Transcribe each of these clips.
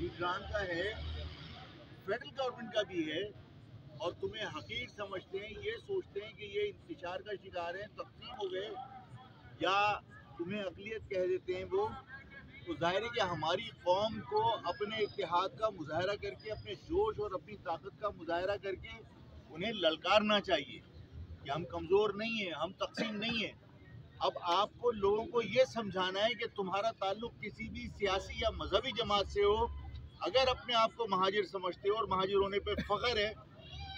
लीडरान का है, federal government का भी है, और तुम्हें हकीर समझते हैं, ये सोचते हैं कि ये इंतशार का शिकार है, तकसीम हो गए, या तुम्हें अक़लियत कह देते हैं वो, तो जाहिर है कि हमारी कौम को अपने इत्तेहाद का मुजाहरा करके, अपने जोश और अपनी ताकत का मुजाहरा करके उन्हें ललकारना चाहिए कि हम कमज़ोर नहीं हैं, हम तकसीम नहीं हैं। अब आपको लोगों को ये समझाना है कि तुम्हारा ताल्लुक किसी भी सियासी या मजहबी जमात से हो, अगर अपने आप को महाजिर समझते हो और महाजिर होने पर फ़ख्र है,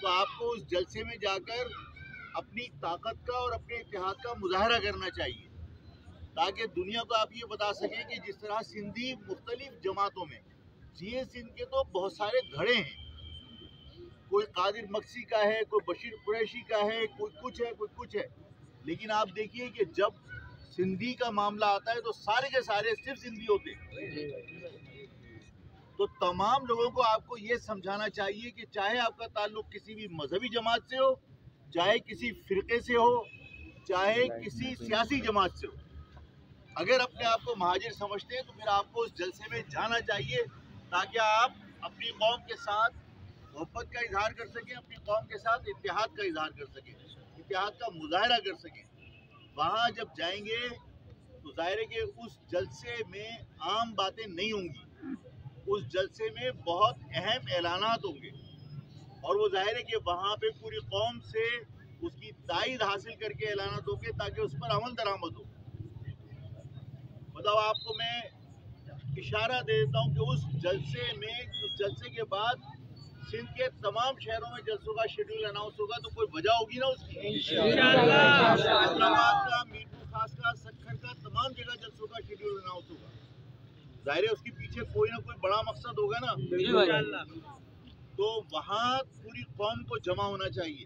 तो आपको उस जलसे में जाकर अपनी ताकत का और अपने इत्तेहाद का मुजाहरा करना चाहिए, ताकि दुनिया को आप ये बता सकें कि जिस तरह सिंधी मुख्तलिफ जमातों में, ये सिंध के तो बहुत सारे धड़े हैं, कोई कादिर मक्सी का है, कोई बशीर कुरैशी का है, कोई कुछ है, कोई कुछ है, लेकिन आप देखिए कि जब सिंधी का मामला आता है तो सारे के सारे सिर्फ सिंधी होते हैं। तो तमाम लोगों को आपको ये समझाना चाहिए कि चाहे आपका ताल्लुक किसी भी मजहबी जमात से हो, चाहे किसी फिरके से हो, चाहे किसी सियासी जमात से हो, अगर अपने आप को महाजिर समझते हैं तो फिर आपको उस जलसे में जाना चाहिए, ताकि आप अपनी कौम के साथ मोहब्बत का इजहार कर सकें, अपनी कौम के साथ इत्तेहाद का इजहार कर सकें, इत्तेहाद का मुजाहरा कर सकें। वहाँ जब जाएंगे तो जाहिर है कि उस जलसे में आम बातें नहीं होंगी, उस जलसे में बहुत अहम ऐलानात होंगे, और वो जाहिर है कि वहाँ पे पूरी कौम से उसकी तायद हासिल करके ऐलानात होंगे, ताकि उस पर अमल दरामद हो। मतलब आपको मैं इशारा दे देता हूँ कि उस जलसे में, उस जलसे के बाद सिंध के तमाम शहरों में जलसों का शेड्यूल अनाउंस होगा, तो कोई वजह होगी ना उसकी। इंशाअल्लाह का, मीरपुर खास का, सक्खर का, तमाम जगह जलसों का शेड्यूल अनाउंस होगा। जाहिर है उसके पीछे कोई ना कोई बड़ा मकसद होगा ना, तो वहाँ पूरी कौम को जमा होना चाहिए,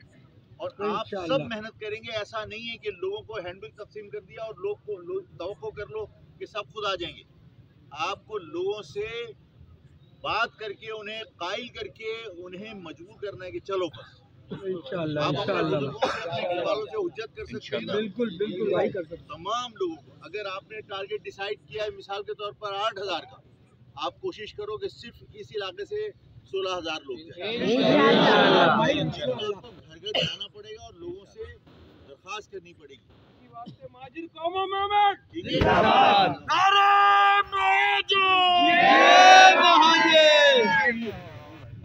और आप सब मेहनत करेंगे। ऐसा नहीं है कि लोगों को हैंडबिल तकसीम कर दिया और लोग को तवक्को कर लो कि सब खुद आ जाएंगे। आपको लोगों से बात करके, उन्हें कायल करके, उन्हें मजबूर करना है कि चलो बस। इंशाअल्लाह आप अपने वालों से हुज्जत कर सकते हैं ना? बिल्कुल बिल्कुल भाई कर सकते। तमाम लोगों को, अगर आपने टारगेट डिसाइड किया है मिसाल के तौर पर 8000 का, आप कोशिश करो कि सिर्फ इस इलाके से 16000 लोग जाएं। आपको घर घर जाना पड़ेगा और लोगों से दरख्वास्त करनी पड़ेगी। महाजिर कौमों में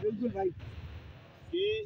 बिल्कुल भाई, कि